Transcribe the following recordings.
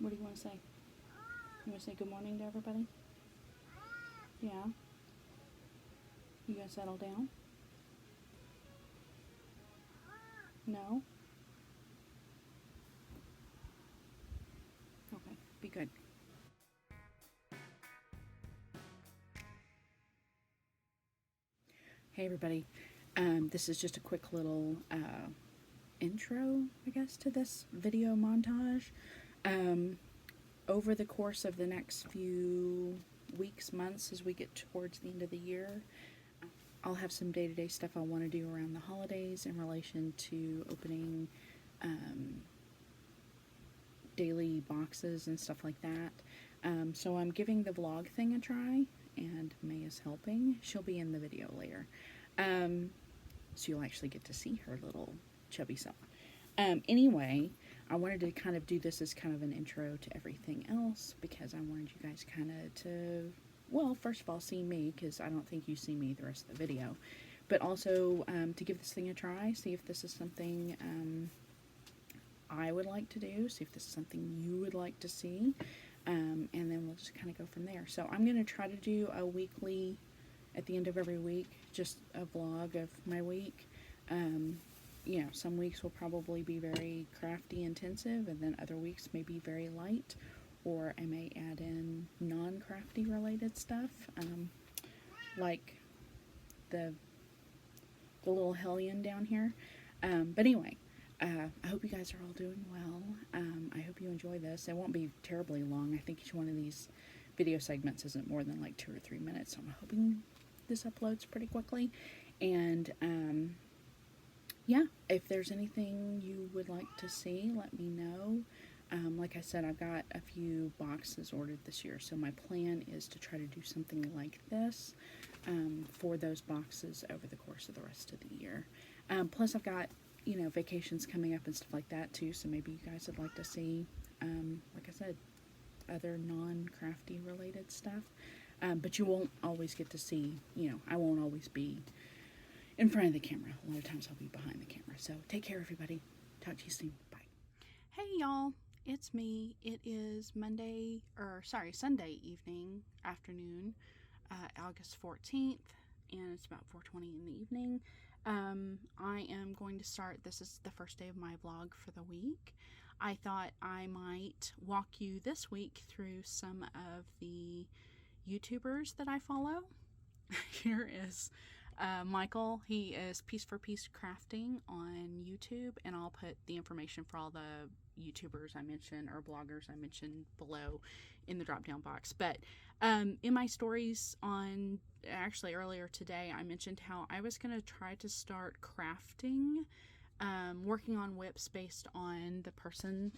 What do you want to say? You want to say good morning to everybody? Yeah? You gonna settle down? No? Okay, be good. Hey everybody. This is just a quick little intro, I guess, to this video montage. Over the course of the next few weeks, months, as we get towards the end of the year, I'll have some day-to-day stuff I want to do around the holidays in relation to opening daily boxes and stuff like that. So I'm giving the vlog thing a try, and May is helping. She'll be in the video later. So you'll actually get to see her little chubby self. Anyway, I wanted to kind of do this as kind of an intro to everything else, because I wanted you guys kind of to, well, first of all, see me, because I don't think you see me the rest of the video, but also to give this thing a try, see if this is something I would like to do, see if this is something you would like to see, and then we'll just kind of go from there. So I'm going to try to do a weekly, at the end of every week, just a vlog of my week. You know, some weeks will probably be very crafty intensive, and then other weeks may be very light, or I may add in non-crafty related stuff, like the little hellion down here. But anyway, I hope you guys are all doing well. I hope you enjoy this. It won't be terribly long. I think each one of these video segments isn't more than like 2 or 3 minutes, so I'm hoping this uploads pretty quickly. And yeah, if there's anything you would like to see, let me know. Like I said, I've got a few boxes ordered this year, so my plan is to try to do something like this for those boxes over the course of the rest of the year. Plus I've got, you know, vacations coming up and stuff like that too, so maybe you guys would like to see, like I said, other non-crafty related stuff. But you won't always get to see, you know, I won't always be in front of the camera. A lot of times I'll be behind the camera. So take care, everybody. Talk to you soon. Bye. Hey, y'all. It's me. It is Sunday evening, afternoon, August 14th, and it's about 4:20 in the evening. I am going to start, this is the first day of my vlog for the week. I thought I might walk you this week through some of the YouTubers that I follow. Here is Michael. He is Piece for Piece Crafting on YouTube, and I'll put the information for all the YouTubers I mentioned or bloggers I mentioned below in the drop down box. But in my stories on, actually earlier today, I mentioned how I was going to try to start crafting, working on whips based on the person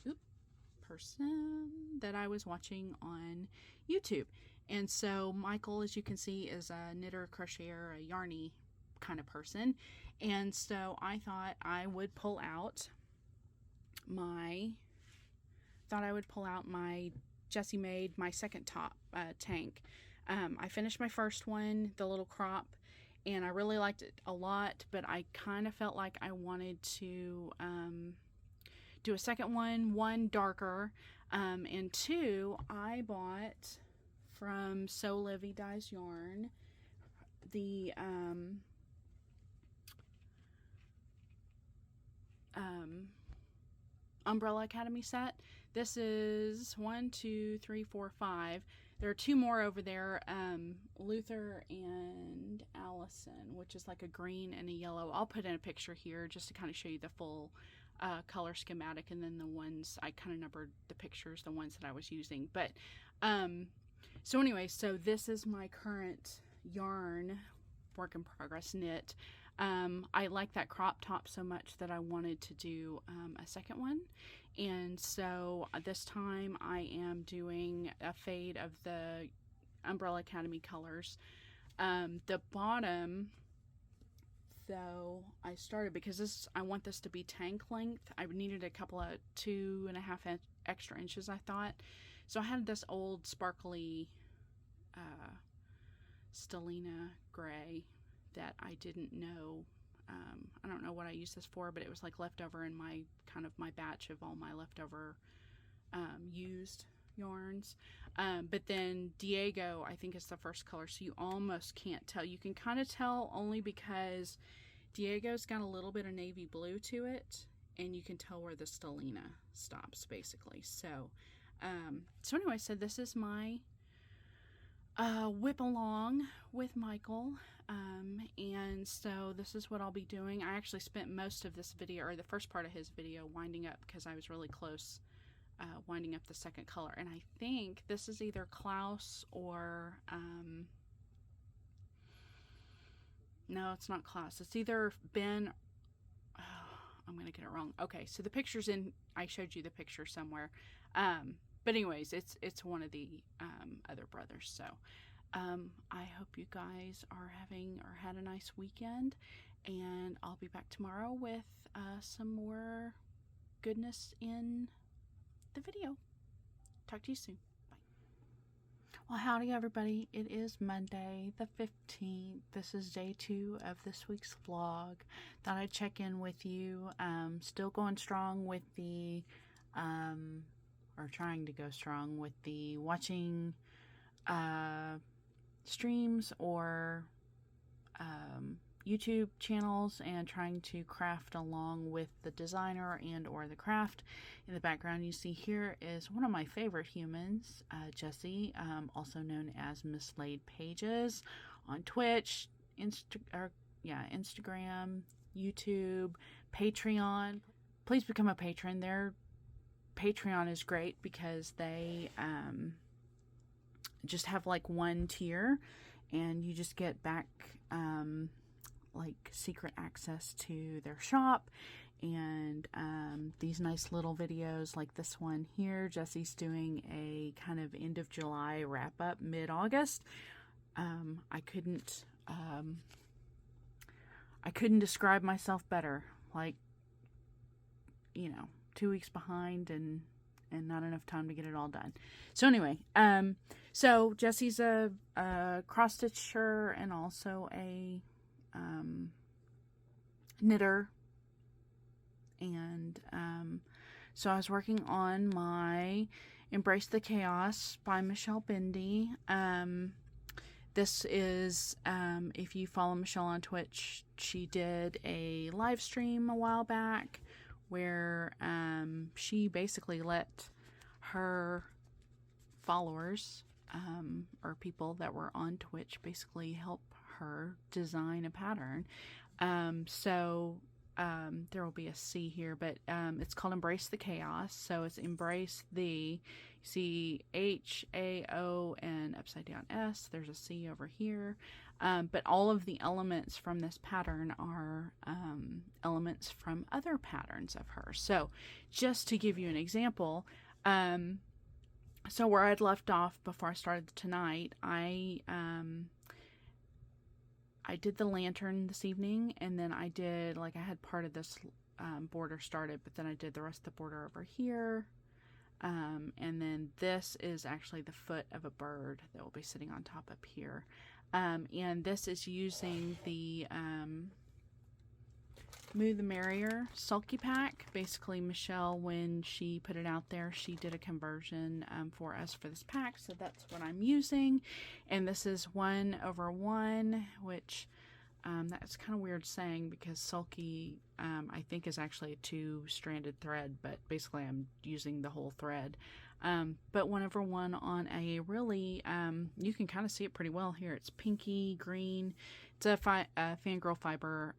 that I was watching on YouTube. And so Michael, as you can see, is a knitter, crocheter, a yarny kind of person. And so I thought I would pull out my Jessie made my second top tank. I finished my first one, the little crop, and I really liked it a lot, but I kind of felt like I wanted to do a second one darker, and two, I bought from So Livy Dyes Yarn the Umbrella Academy set. This is 1, 2, 3, 4, 5. There are two more over there, Luther and Allison, which is like a green and a yellow. I'll put in a picture here just to kind of show you the full color schematic, and then the ones I kind of numbered the pictures, the ones that I was using. But so anyway, so this is my current yarn work in progress knit. I like that crop top so much that I wanted to do a second one, and so this time I am doing a fade of the Umbrella Academy colors. The bottom, though, I started because I want this to be tank length. I needed a couple of 2.5 extra inches, I thought. So I had this old sparkly Stellina gray that I didn't know. I don't know what I used this for, but it was like leftover in my batch of all my leftover used yarns. But then Diego, I think, is the first color, so you almost can't tell. You can kind of tell only because Diego's got a little bit of navy blue to it, and you can tell where the Stellina stops, basically. So, anyway, so this is my whip along with Michael, and so this is what I'll be doing. I actually spent most of this video, or the first part of his video, winding up because I was really close winding up the second color, and I think this is either Klaus or no, it's not Klaus. It's either Ben. Oh, I'm gonna get it wrong. Okay, so the picture's in. I showed you the picture somewhere. But anyways, it's one of the other brothers. So I hope you guys are having or had a nice weekend, and I'll be back tomorrow with some more goodness in the video. Talk to you soon. Well, howdy everybody. It is Monday the 15th. This is day 2 of this week's vlog. Thought I'd check in with you. Still going strong with the, or trying to go strong with the watching streams or YouTube channels, and trying to craft along with the designer and or the craft. In the background you see here is one of my favorite humans, Jessie, also known as Mislaid Pages on Twitch, Instagram, YouTube, Patreon. Please become a patron. Their Patreon is great because they just have like one tier, and you just get back like secret access to their shop, and these nice little videos like this one here. Jessie's doing a kind of end of July wrap up mid-August. I couldn't describe myself better. Like, you know, 2 weeks behind and not enough time to get it all done. So anyway, so Jessie's a cross stitcher and also a knitter, and so I was working on my Embrace the Chaos by Michelle Bendy. This is, if you follow Michelle on Twitch, she did a live stream a while back where she basically let her followers or people that were on Twitch basically help her design a pattern. So there will be a C here, but it's called Embrace the Chaos. So it's Embrace the, you see H-A-O and upside down S. There's a C over here. But all of the elements from this pattern are elements from other patterns of hers. So just to give you an example, so where I'd left off before I started tonight, I did the lantern this evening, and then I did, like, I had part of this border started, but then I did the rest of the border over here. And then this is actually the foot of a bird that will be sitting on top up here. And this is using the Moo the Merrier Sulky Pack. Basically, Michelle, when she put it out there, she did a conversion for us for this pack, so that's what I'm using. And this is 1/1, which that's kind of weird saying because Sulky I think is actually a 2-stranded thread, but basically I'm using the whole thread. But 1/1 on a really, you can kind of see it pretty well here. It's pinky green. It's a Fangirl Fiber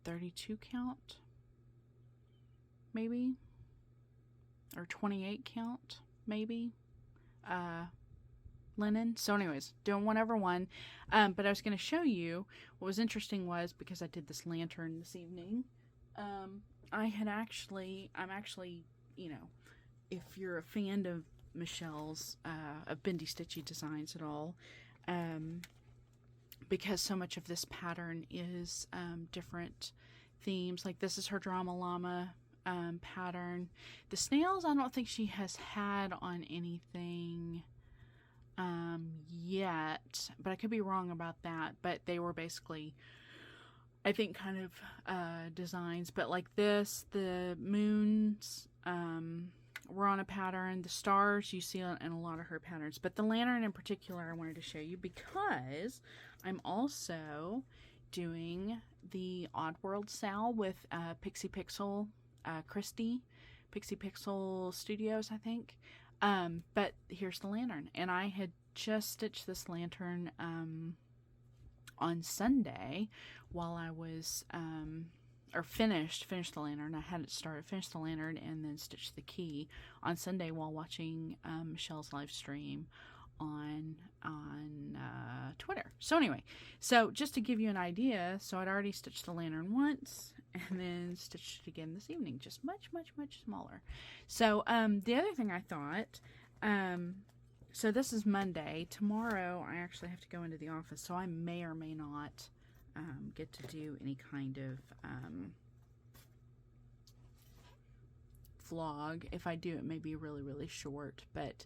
32 count, maybe, or 28 count, maybe, linen. So anyways, doing 1/1. But I was going to show you what was interesting was, because I did this lantern this evening, I'm actually, you know, if you're a fan of Michelle's, of Bendy Stitchy designs at all, because so much of this pattern is different themes. Like this is her Drama Llama pattern. The snails I don't think she has had on anything yet, but I could be wrong about that. But they were basically I think, kind of designs. But like this, the moons were on a pattern. The stars you see in a lot of her patterns. But the lantern in particular I wanted to show you because I'm also doing the Oddworld Sal with Pixie Pixel, Christy, Pixie Pixel Studios, I think. But here's the lantern. And I had just stitched this lantern on Sunday while I was or finished the lantern. I had it started, finished the lantern, and then stitched the key on Sunday while watching Michelle's live stream on Twitter. So anyway, so just to give you an idea, so I'd already stitched the lantern once and then stitched it again this evening, just much smaller. So the other thing I thought, so this is Monday. Tomorrow I actually have to go into the office, so I may or may not get to do any kind of vlog. If I do, it may be really short, but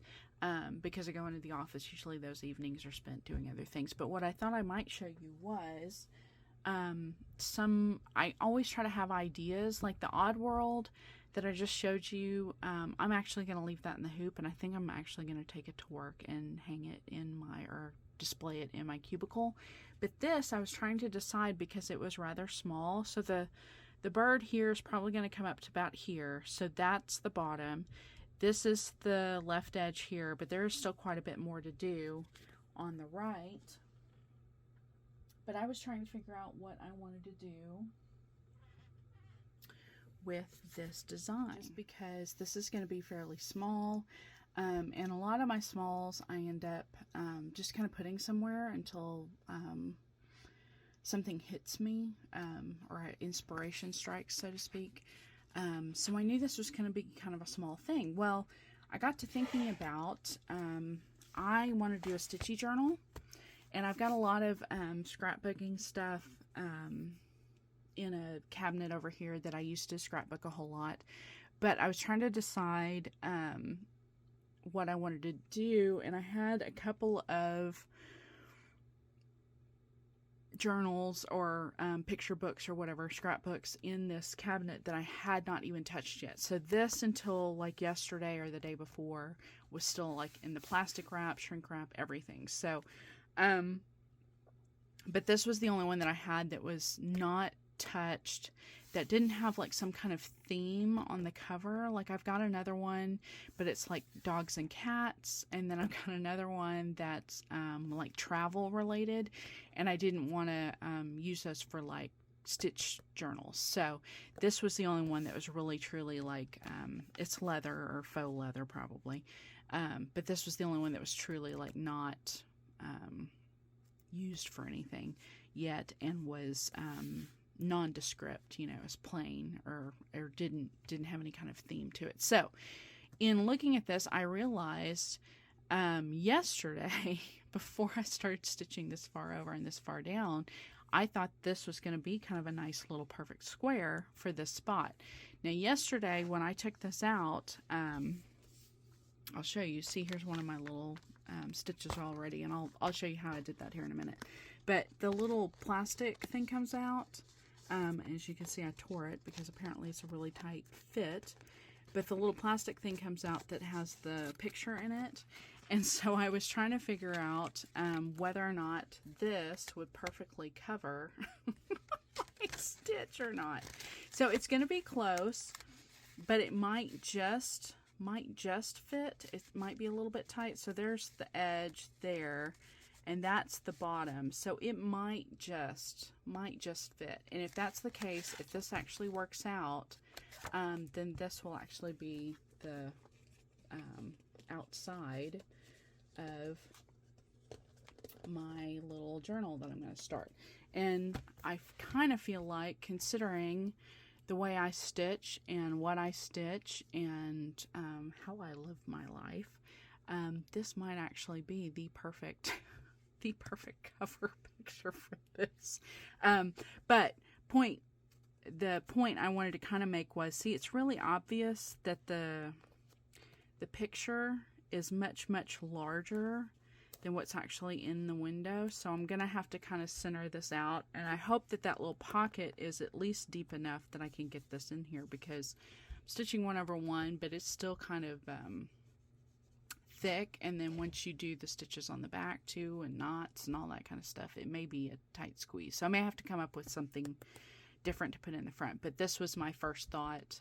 because I go into the office, usually those evenings are spent doing other things. But what I thought I might show you was I always try to have ideas like the Oddworld that I just showed you. I'm actually going to leave that in the hoop, and I think I'm actually going to take it to work and hang it in my, or display it in my cubicle. But this I was trying to decide because it was rather small. So the bird here is probably going to come up to about here. So that's the bottom. This is the left edge here, but there is still quite a bit more to do on the right. But I was trying to figure out what I wanted to do with this design, just because this is going to be fairly small, and a lot of my smalls I end up just kind of putting somewhere until something hits me, or inspiration strikes, so to speak. So I knew this was going to be kind of a small thing. Well, I got to thinking about I want to do a stitchy journal, and I've got a lot of scrapbooking stuff in a cabinet over here that I used to scrapbook a whole lot. But I was trying to decide what I wanted to do, and I had a couple of journals or picture books or whatever, scrapbooks in this cabinet that I had not even touched yet. So this, until like yesterday or the day before, was still like in the plastic wrap, shrink wrap, everything. So but this was the only one that I had that was not touched, that didn't have like some kind of theme on the cover. Like I've got another one, but it's like dogs and cats, and then I've got another one that's like travel related, and I didn't want to use those for like stitch journals. So this was the only one that was really truly like it's leather or faux leather probably, but this was the only one that was truly like not used for anything yet, and was nondescript, you know, as plain, or didn't have any kind of theme to it. So in looking at this, I realized yesterday, before I started stitching this far over and this far down, I thought this was going to be kind of a nice little perfect square for this spot. Now yesterday when I took this out, I'll show you. See, here's one of my little stitches already, and I'll show you how I did that here in a minute. But the little plastic thing comes out. As you can see, I tore it because apparently it's a really tight fit. But the little plastic thing comes out that has the picture in it. And so I was trying to figure out whether or not this would perfectly cover my stitch or not. So it's going to be close, but it might just fit. It might be a little bit tight. So there's the edge there, and that's the bottom. So it might just fit. And if that's the case, if this actually works out, then this will actually be the outside of my little journal that I'm going to start. And I kind of feel like, considering the way I stitch and what I stitch and how I live my life, this might actually be the perfect cover picture for this. But the point I wanted to kind of make was, see, it's really obvious that the picture is much larger than what's actually in the window. So I'm going to have to kind of center this out. And I hope that that little pocket is at least deep enough that I can get this in here, because I'm stitching 1/1, but it's still kind of thick. And then once you do the stitches on the back too, and knots and all that kind of stuff, it may be a tight squeeze. So I may have to come up with something different to put in the front. But this was my first thought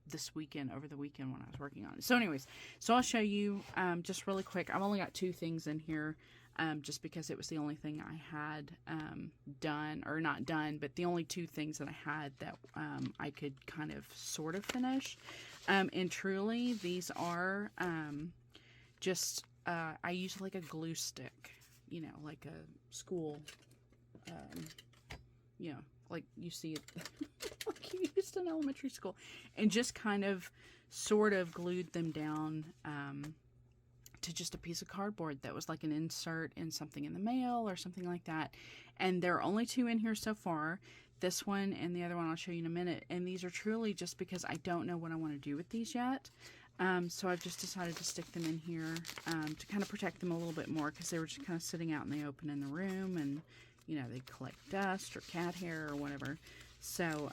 this weekend, over the weekend when I was working on it. So anyways, so I'll show you just really quick. I've only got 2 things in here just because it was the only thing I had done, or not done, but the only 2 things that I had that I could kind of sort of finish. And truly, these are just, I use like a glue stick, you know, like a school, you know, like you see it like you used in elementary school, and just kind of sort of glued them down to just a piece of cardboard that was like an insert in something in the mail or something like that. And there are only 2 in here so far, this one and the other one I'll show you in a minute. And these are truly just because I don't know what I want to do with these yet. So I've just decided to stick them in here to kind of protect them a little bit more, because they were just kind of sitting out in the open in the room, and you know, they collect dust or cat hair or whatever. So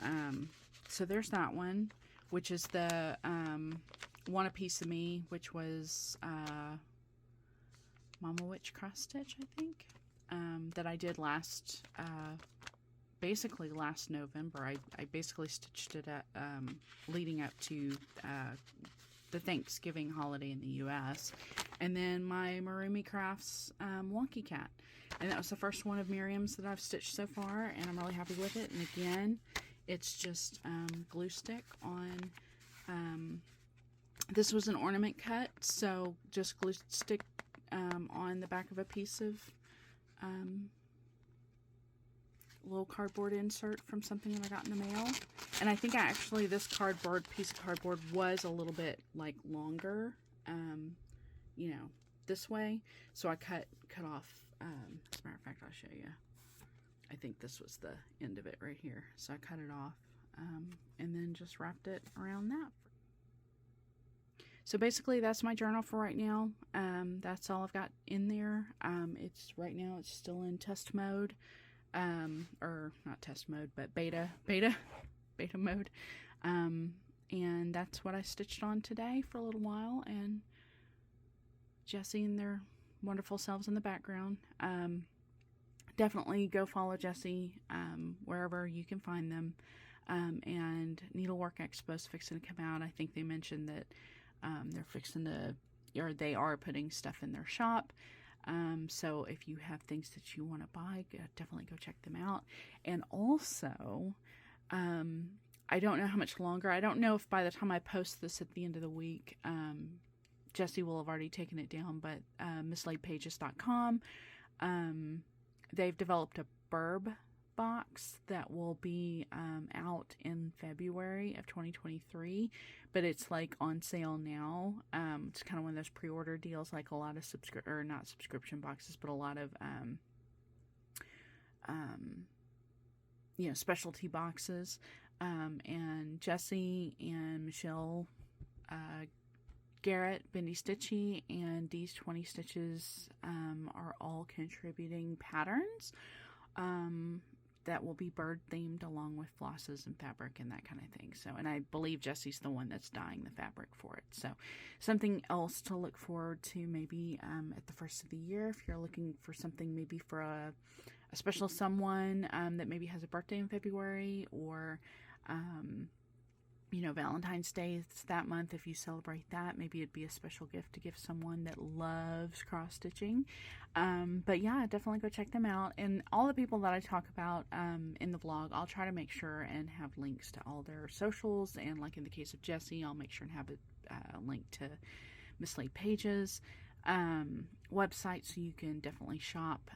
so there's that one, which is the Want a Piece of Me, which was Mama Witch cross stitch, I think, that I did last basically last November. I basically stitched it at leading up to the Thanksgiving holiday in the US. And then my Marumi Crafts Wonky Cat, and that was the first one of Miriam's that I've stitched so far, and I'm really happy with it. And again, it's just glue stick on this was an ornament cut, so just glue stick on the back of a piece of little cardboard insert from something that I got in the mail. And I think actually this piece of cardboard was a little bit like longer, you know, this way. So I cut off, as a matter of fact, I'll show you. I think this was the end of it right here. So I cut it off and then just wrapped it around that. So basically that's my journal for right now. That's all I've got in there. It's right now, it's still in test mode. Or not test mode, but beta mode. And that's what I stitched on today for a little while, and Jessie and their wonderful selves in the background. Definitely go follow Jessie, wherever you can find them. And Needlework Expo is fixing to come out. I think they mentioned that, they're fixing to, or they are putting stuff in their shop. So if you have things that you want to buy, definitely go check them out. And also, I don't know how much longer. I don't know if by the time I post this at the end of the week, Jessie will have already taken it down, but MissLaidPages.com, they've developed a Burb box that will be out in February of 2023, but it's like on sale now. It's kind of one of those pre-order deals, like a lot of not subscription boxes, but a lot of you know, specialty boxes. And Jessie and Michelle Garrett, Bendy Stitchy, and D's 20 Stitches are all contributing patterns that will be bird themed, along with flosses and fabric and that kind of thing. So, and I believe Jessie's the one that's dyeing the fabric for it. So something else to look forward to maybe at the first of the year, if you're looking for something maybe for a special someone that maybe has a birthday in February, or you know, Valentine's Day is that month. If you celebrate that, maybe it'd be a special gift to give someone that loves cross stitching. But yeah, definitely go check them out. And all the people that I talk about in the vlog, I'll try to make sure and have links to all their socials. And like in the case of Jessie, I'll make sure and have a link to Miss Laid Pages website, so you can definitely shop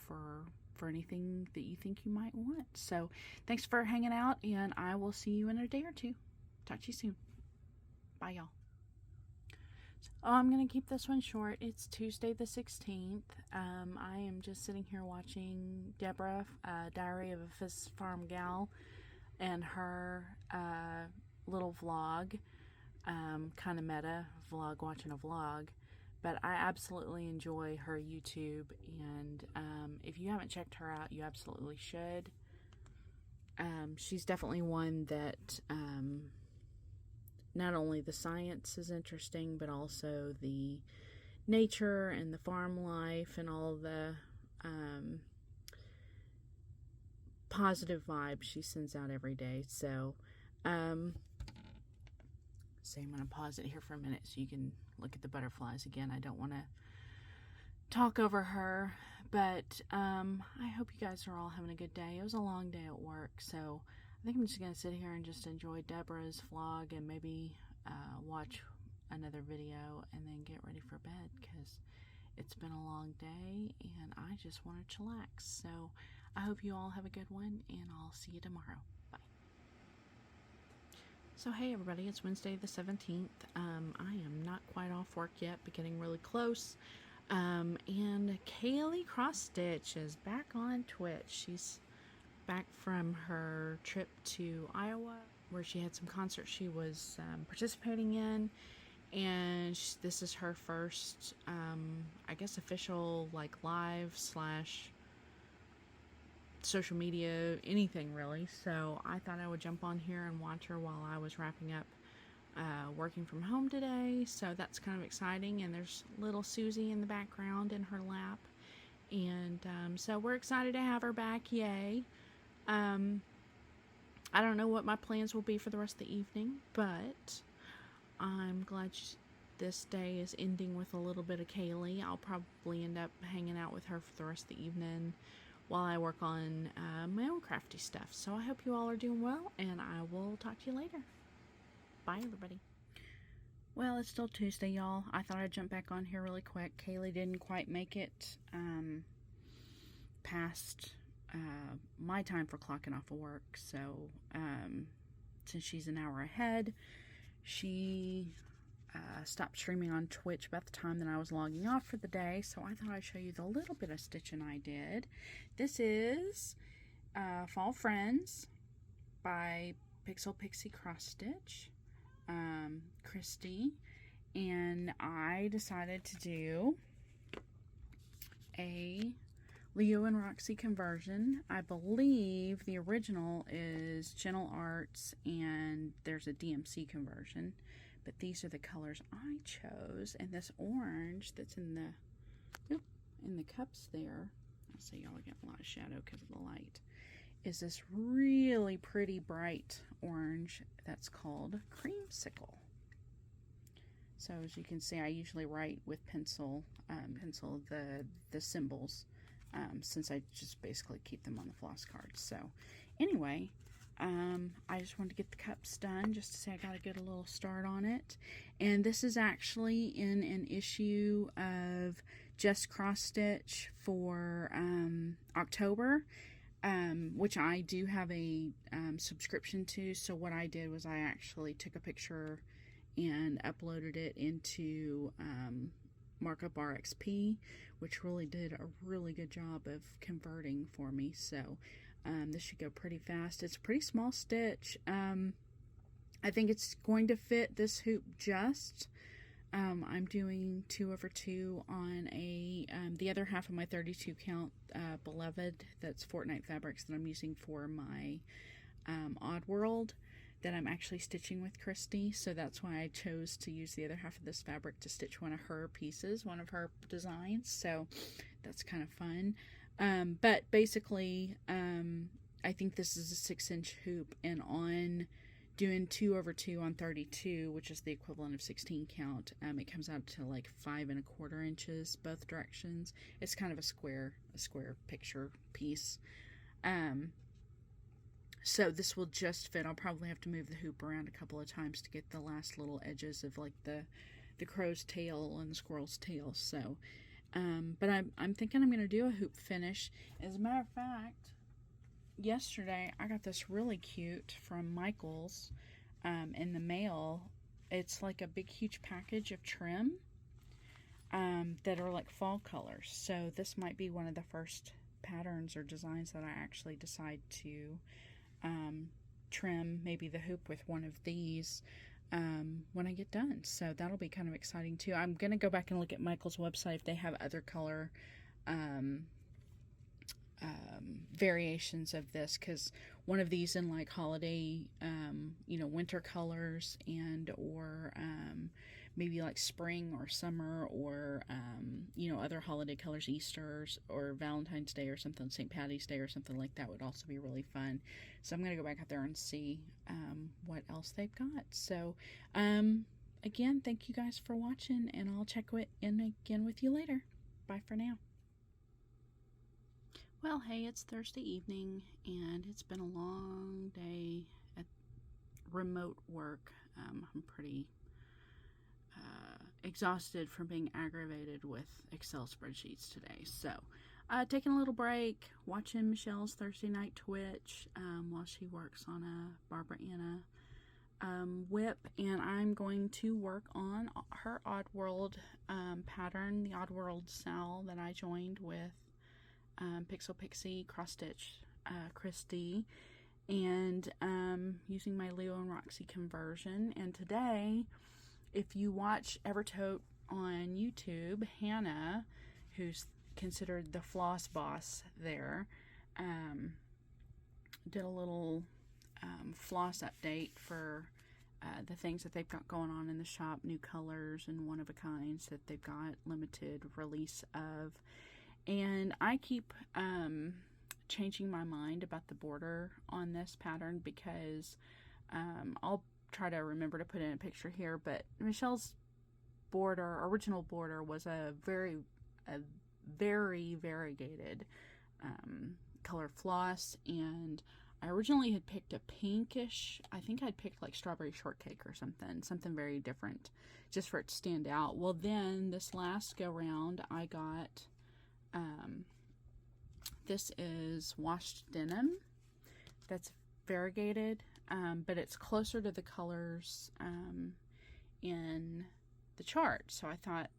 for anything that you think you might want. So thanks for hanging out, and I will see you in a day or two. Talk to you soon. Bye, y'all. I'm going to keep this one short. It's Tuesday the 16th. I am just sitting here watching Deborah, Diary of a Fizz Farm Gal, and her little vlog, kind of meta vlog, watching a vlog. But I absolutely enjoy her YouTube, and if you haven't checked her out, you absolutely should. She's definitely one that not only the science is interesting, but also the nature and the farm life and all the positive vibes she sends out every day. So, I'm going to pause it here for a minute so you can look at the butterflies again. I don't want to talk over her, but I hope you guys are all having a good day. It was a long day at work, so I think I'm just going to sit here and just enjoy Deborah's vlog and maybe watch another video and then get ready for bed, because it's been a long day and I just want to chillax. So I hope you all have a good one, and I'll see you tomorrow. Bye. So hey everybody, it's Wednesday the 17th. I am not quite off work yet, but getting really close. And Kaylee Cross Stitch is back on Twitch. She's back from her trip to Iowa, where she had some concerts she was participating in, and this is her first, I guess, official like live slash social media, anything really. So I thought I would jump on here and watch her while I was wrapping up working from home today. So that's kind of exciting, and there's little Susie in the background in her lap, and so we're excited to have her back. Yay. I don't know what my plans will be for the rest of the evening, but I'm glad this day is ending with a little bit of Kaylee. I'll probably end up hanging out with her for the rest of the evening while I work on my own crafty stuff. So I hope you all are doing well, and I will talk to you later. Bye, everybody. Well, it's still Tuesday, y'all. I thought I'd jump back on here really quick. Kaylee didn't quite make it past my time for clocking off of work. So since she's an hour ahead, she stopped streaming on Twitch about the time that I was logging off for the day. So I thought I'd show you the little bit of stitching I did. This is Fall Friends by Pixel Pixie Cross Stitch, Christy, and I decided to do a Leo and Roxy conversion. I believe the original is Gentle Arts and there's a DMC conversion, but these are the colors I chose, and this orange that's in the cups there, I'll say y'all are getting a lot of shadow because of the light, is this really pretty bright orange that's called Creamsicle. So as you can see, I usually write with pencil the symbols, since I just basically keep them on the floss cards. So anyway, I just wanted to get the cups done just to say I got to get a little start on it. And this is actually in an issue of Just Cross Stitch for October, which I do have a subscription to. So what I did was I actually took a picture and uploaded it into Markup RXP, which really did a really good job of converting for me. So this should go pretty fast. It's a pretty small stitch. I think it's going to fit this hoop just. I'm doing 2/2 on the other half of my 32 count Beloved, that's Fortnite fabrics that I'm using for my Oddworld, that I'm actually stitching with Christy. So that's why I chose to use the other half of this fabric to stitch one of her pieces, one of her designs. So that's kind of fun. But basically, I think this is a 6-inch hoop, and on doing 2/2 on 32, which is the equivalent of 16 count, it comes out to like 5 1/4 inches both directions. It's kind of a square picture piece. So this will just fit. I'll probably have to move the hoop around a couple of times to get the last little edges of like the crow's tail and the squirrel's tail. So, but I'm thinking I'm going to do a hoop finish. As a matter of fact, yesterday I got this really cute from Michaels in the mail. It's like a big huge package of trim that are like fall colors. So this might be one of the first patterns or designs that I actually decide to trim maybe the hoop with one of these. when I get done. So that'll be kind of exciting too. I'm going to go back and look at Michael's website if they have other color um, variations of this, because one of these in like holiday, winter colors, and or maybe like spring or summer, or other holiday colors, Easter's or Valentine's Day or something, St. Patty's Day or something like that would also be really fun. So I'm going to go back out there and see what else they've got. So again, thank you guys for watching, and I'll check in again with you later. Bye for now. Well, hey, it's Thursday evening, and it's been a long day at remote work. I'm pretty exhausted from being aggravated with Excel spreadsheets today. So, taking a little break, watching Michelle's Thursday night Twitch while she works on a Barbara Anna whip, and I'm going to work on her Oddworld pattern, the Oddworld cell that I joined with Pixel Pixie Cross Stitch Christy, and using my Leo and Roxy conversion. And today, if you watch Evertote on YouTube, Hannah, who's considered the floss boss there, did a little floss update for the things that they've got going on in the shop, new colors and one-of-a-kinds that they've got limited release of. And I keep changing my mind about the border on this pattern, because I'll try to remember to put in a picture here, but Michelle's original border was a very variegated color floss, and I originally had picked a pinkish, I think I'd picked like strawberry shortcake or something very different, just for it to stand out. Well, then this last go round I got this is washed denim that's variegated, but it's closer to the colors in the chart. So I thought,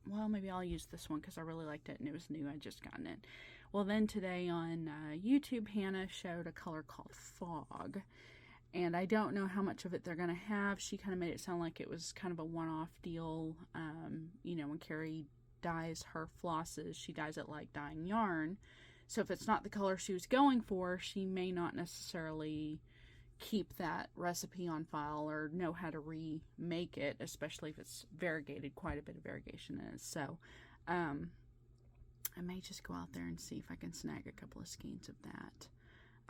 well, maybe I'll use this one because I really liked it and it was new. I'd just gotten it. Well, then today on YouTube, Hannah showed a color called Fog, and I don't know how much of it they're going to have. She kind of made it sound like it was kind of a one-off deal. When Carrie dyes her flosses, she dyes it like dyeing yarn. So if it's not the color she was going for, she may not necessarily keep that recipe on file or know how to remake it, especially if it's variegated, quite a bit of variegation in it. So I may just go out there and see if I can snag a couple of skeins of that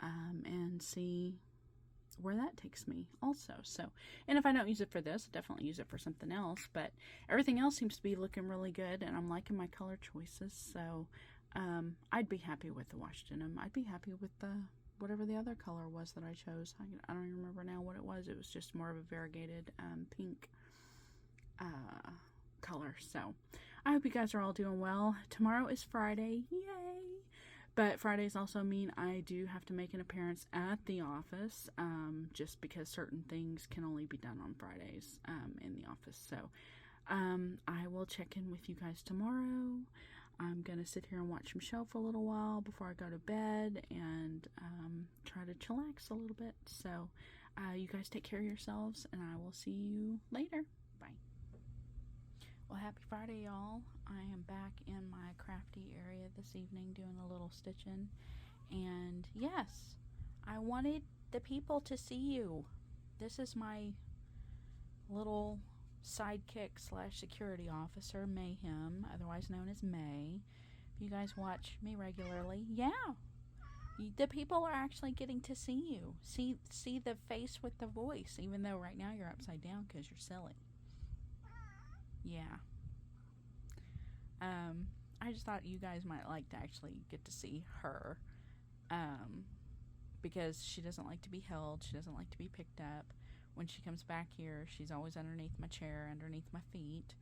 and see where that takes me also. So, and if I don't use it for this, I'll definitely use it for something else, but everything else seems to be looking really good, and I'm liking my color choices. So I'd be happy with the washed denim. I'd be happy with the whatever the other color was that I chose. I don't even remember now what it was. It was just more of a variegated pink color. So I hope you guys are all doing well. Tomorrow is Friday, yay! But Fridays also mean I do have to make an appearance at the office, just because certain things can only be done on Fridays in the office. So I will check in with you guys tomorrow. I'm going to sit here and watch Michelle for a little while before I go to bed and try to chillax a little bit. So you guys take care of yourselves, and I will see you later. Bye. Well, happy Friday, y'all. I am back in my crafty area this evening doing a little stitching. And yes, I wanted the people to see you. This is my little sidekick / security officer, Mayhem, otherwise known as May. If you guys watch me regularly, yeah, the people are actually getting to see you. See the face with the voice, even though right now you're upside down because you're silly. Yeah. I just thought you guys might like to actually get to see her, because she doesn't like to be held. She doesn't like to be picked up. When she comes back here, she's always underneath my chair, underneath my feet,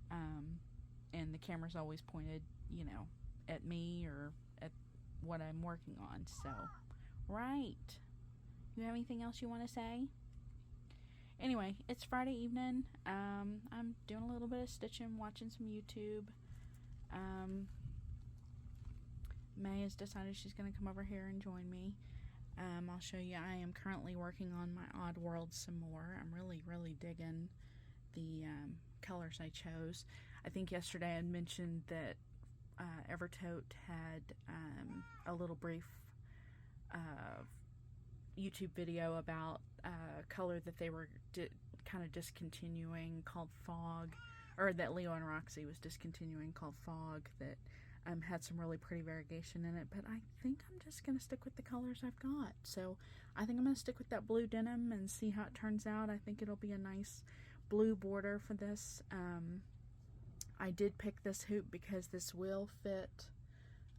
and the camera's always pointed, at me or at what I'm working on. So, right. You have anything else you want to say? Anyway, it's Friday evening. I'm doing a little bit of stitching, watching some YouTube. May has decided she's going to come over here and join me. I'll show you. I am currently working on my Odd World some more. I'm really digging the colors I chose. I think yesterday I mentioned that Evertote had a little brief YouTube video about a color that they were kind of discontinuing called Fog, or that Leo and Roxy was discontinuing called Fog, that had some really pretty variegation in it. But I think I'm just going to stick with the colors I've got. So I think I'm going to stick with that blue denim and see how it turns out. I think it'll be a nice blue border for this. I did pick this hoop because this will fit.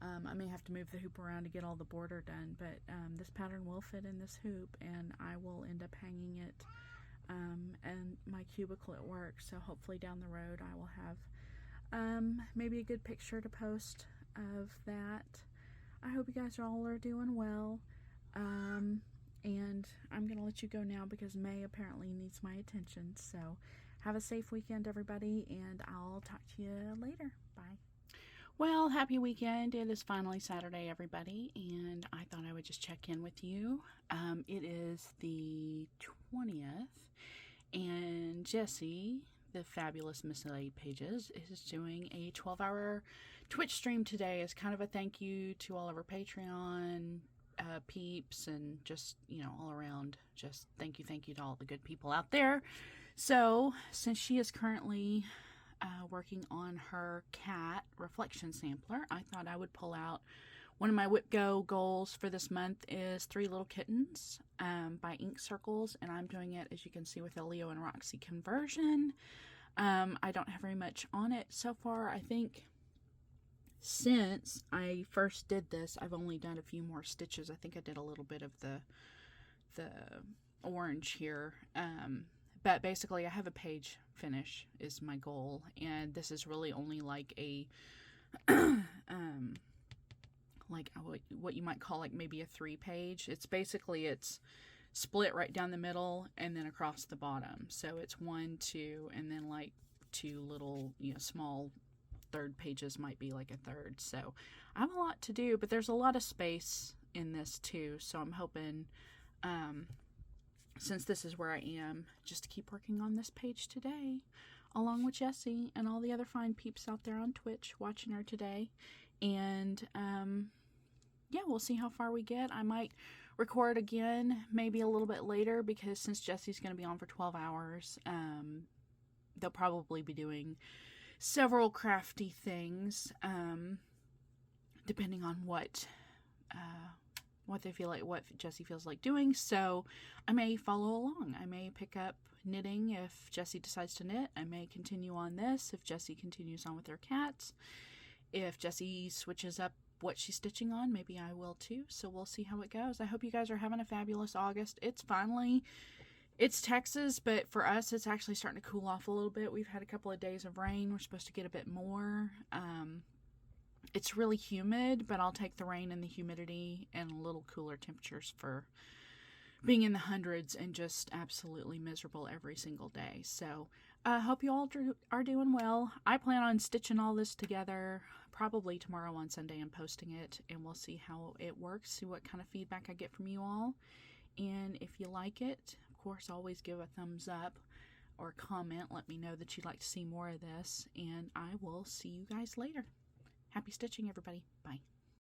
I may have to move the hoop around to get all the border done, but this pattern will fit in this hoop, and I will end up hanging it in my cubicle at work. So hopefully down the road I will have maybe a good picture to post of that. I hope you guys all are doing well. And I'm going to let you go now because May apparently needs my attention. So have a safe weekend, everybody, and I'll talk to you later. Bye. Well, happy weekend. It is finally Saturday, everybody, and I thought I would just check in with you. It is the 20th, and Jessie, the fabulous Miss A Pages, is doing a 12-hour Twitch stream today as kind of a thank you to all of our Patreon peeps, and just, you know, all around, just thank you to all the good people out there. So, since she is currently working on her cat reflection sampler, I thought I would pull out one of my Whip Go goals for this month is 3 Little Kittens by Ink Circles, and I'm doing it, as you can see, with a Leo and Roxy conversion. I don't have very much on it so far. I think since I first did this, I've only done a few more stitches. I think I did a little bit of the orange here. But basically, I have a page finish is my goal, and this is really only like a, like what you might call like maybe a 3-page. It's basically, it's split right down the middle and then across the bottom. So it's 1, 2, and then like 2 little, you know, small third pages might be like a third. So I have a lot to do, but there's a lot of space in this too. So I'm hoping, since this is where I am, just to keep working on this page today, along with Jessie and all the other fine peeps out there on Twitch watching her today. And, yeah, we'll see how far we get. I might record again, maybe a little bit later, because since Jessie's going to be on for 12 hours, they'll probably be doing several crafty things, depending on what they feel like, what Jessie feels like doing. So I may follow along. I may pick up knitting if Jessie decides to knit. I may continue on this if Jessie continues on with her cats. If Jessie switches up what she's stitching on, maybe I will too. So we'll see how it goes. I hope you guys are having a fabulous August. It's Texas, but for us, it's actually starting to cool off a little bit. We've had a couple of days of rain. We're supposed to get a bit more. It's really humid, but I'll take the rain and the humidity and a little cooler temperatures for being in the hundreds and just absolutely miserable every single day. So I hope you all are doing well. I plan on stitching all this together probably tomorrow on Sunday and posting it, and we'll see how it works, see what kind of feedback I get from you all. And if you like it, of course, always give a thumbs up or comment. Let me know that you'd like to see more of this, and I will see you guys later. Happy stitching, everybody. Bye.